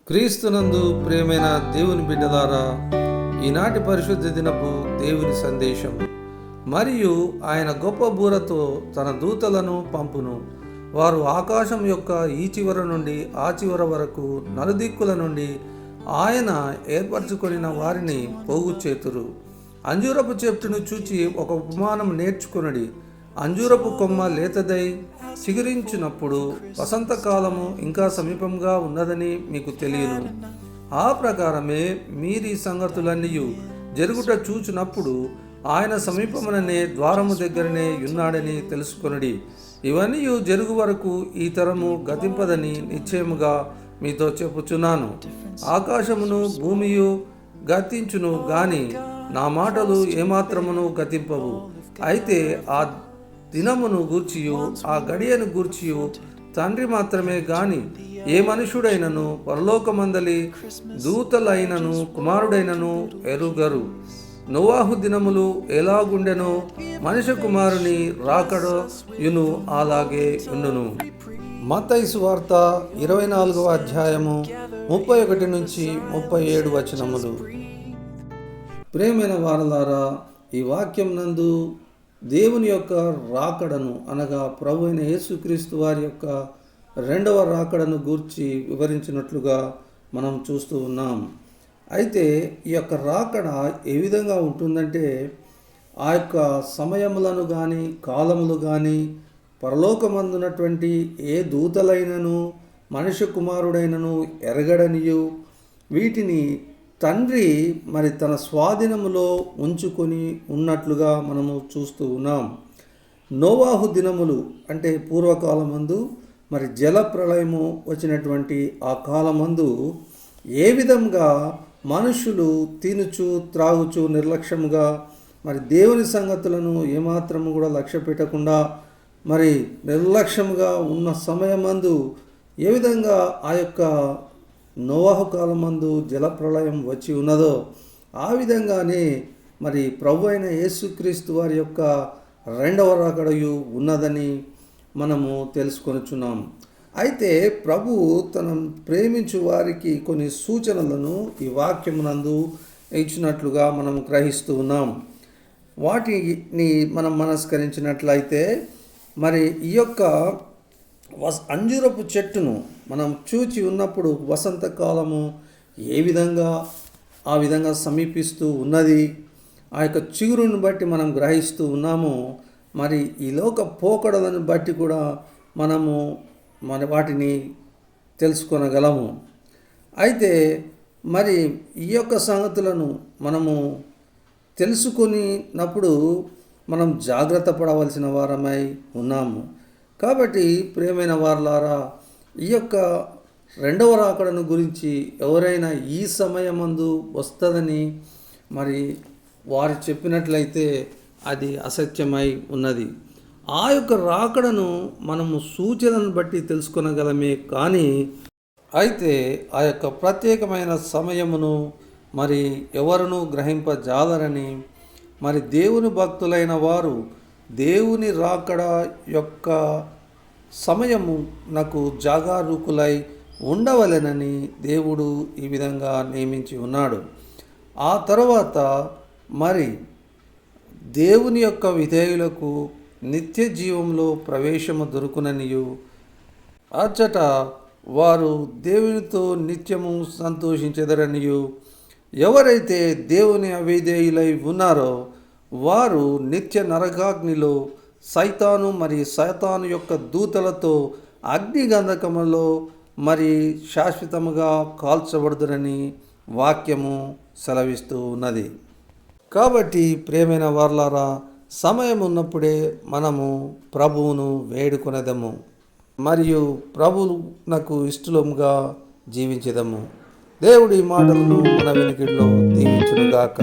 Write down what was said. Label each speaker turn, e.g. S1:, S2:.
S1: క్రీస్తునందు ప్రియమైన దేవుని బిడ్డలారా, ఈనాటి పరిశుద్ధ దినపు దేవుని సందేశం. మరియు ఆయన గొప్ప బూరతో తన దూతలను పంపును. వారు ఆకాశం యొక్క ఈ చివర నుండి ఆ చివర వరకు నలుదిక్కుల నుండి ఆయన ఏర్పరచుకొనిన వారిని పోగు చేతురు. అంజూరపు చెట్టును చూచి ఒక ఉపమానం నేర్చుకొనుడి. అంజూరపు కొమ్మ లేతదై చిగురించినప్పుడు వసంతకాలము ఇంకా సమీపంగా ఉన్నదని మీకు తెలియను. ఆ ప్రకారమే మీరీ సంగతులన్నీ జరుగుట చూచినప్పుడు ఆయన సమీపముననే ద్వారము దగ్గరనే ఉన్నాడని తెలుసుకొనుడి. ఇవన్నీ జరుగు వరకు ఈ తరము గతింపదని నిశ్చయముగా మీతో చెప్పుచున్నాను. ఆకాశమును భూమియు గతించును గాని నా మాటలు ఏమాత్రమును గతింపవు. అయితే ఆ దినమును గూర్చియు ఆ గడియను గూర్చియు తండ్రి మాత్రమే గాని ఏ మనుషుడైనను పరలోకమందలి దూతలైనను కుమారుడైనను ఎరుగరు. నోవాహు దినములు ఎలాగుండెనో మనుష్య కుమారుని రాకడయును అలాగే ఉండును. మత్తయి సువార్త 24వ అధ్యాయము 31 నుంచి 37 వచనములు. ప్రియమైన వారలారా, ఈ వాక్యం నందు దేవుని యొక్క రాకడను అనగా ప్రభు అయిన యేసుక్రీస్తు వారి యొక్క రెండవ రాకడను గూర్చి వివరించినట్లుగా మనం చూస్తూ ఉన్నాం. అయితే ఈ యొక్క రాకడ ఏ విధంగా ఉంటుందంటే, ఆ యొక్క సమయములను కానీ కాలములు కానీ పరలోకమందున్నటువంటి ఏ దూతలైనను మనుష్య కుమారుడైనను ఎరగడనియు వీటిని తండ్రి మరి తన స్వాధీనములో ఉంచుకొని ఉన్నట్లుగా మనము చూస్తూ ఉన్నాం. నోవాహు దినములు అంటే పూర్వకాలమందు మరి జల ప్రళయము వచ్చినటువంటి ఆ కాలమందు ఏ విధంగా మనుషులు తినుచు త్రాగుచు నిర్లక్ష్యముగా మరి దేవుని సంగతులను ఏమాత్రము కూడా లక్ష్య పెట్టకుండా మరి నిర్లక్ష్యముగా ఉన్న సమయమందు ఏ విధంగా ఆ యొక్క నోవాహు కాలమందు జలప్రళయం వచ్చి ఉన్నదో ఆ విధంగానే మరి ప్రభు అయిన యేసుక్రీస్తు వారి యొక్క రెండవ రాకడయు ఉన్నదని మనము తెలుసుకొనుచున్నాం. అయితే ప్రభు తన ప్రేమించు వారికి కొన్ని సూచనలను ఈ వాక్యమునందు ఇచ్చినట్లుగా మనం గ్రహిస్తూ ఉన్నాం. వాటిని మనం మనస్కరించినట్లయితే మరి ఈ యొక్క అంజూరపు చెట్టును మనం చూచి ఉన్నప్పుడు వసంతకాలము ఏ విధంగా ఆ విధంగా సమీపిస్తూ ఉన్నది, ఆ యొక్క చిగురుని బట్టి మనం గ్రహిస్తూ ఉన్నాము. మరి ఈ లోక పోకడలను బట్టి కూడా మనము వాటిని తెలుసుకొనగలము. అయితే మరి ఈ యొక్క సంగతులను మనము తెలుసుకున్నప్పుడు మనం జాగ్రత్త పడవలసిన వారమై ఉన్నాము. కాబట్టి ప్రియమైన వారలారా, ఈ యొక్క రెండవ రాకడను గురించి ఎవరైనా ఈ సమయమందు వస్తుందని మరి వారు చెప్పినట్లయితే అది అసత్యమై ఉన్నది. ఆ యొక్క రాకడను మనము సూచనలను బట్టి తెలుసుకొనగలమే కానీ అయితే ఆ యొక్క ప్రత్యేకమైన సమయమును మరి ఎవరునూ గ్రహింపజాలరని మరి దేవుని భక్తులైన వారు దేవుని రాకడ యొక్క సమయము నాకు జాగరూకులై ఉండవలెనని దేవుడు ఈ విధంగా నియమించి ఉన్నాడు. ఆ తర్వాత మరి దేవుని యొక్క విధేయులకు నిత్య జీవంలో ప్రవేశము దొరుకుననియు అచ్చట వారు దేవునితో నిత్యము సంతోషించెదరనియు, ఎవరైతే దేవుని అవిధేయులై ఉన్నారో వారు నిత్య నరకాగ్నిలో సైతాను మరి సైతాను యొక్క దూతలతో అగ్నిగంధకములో మరి శాశ్వతముగా కాల్చబడుదురని వాక్యము సెలవిస్తూ ఉన్నది. కాబట్టి ప్రియమైన వారలారా, సమయం ఉన్నప్పుడే మనము ప్రభువును వేడుకొనెదము మరియు ప్రభువునకు ఇష్టలుగా జీవించెదము. దేవుడి మాటలను మన వెనుకల్లో దీవించునుగాక.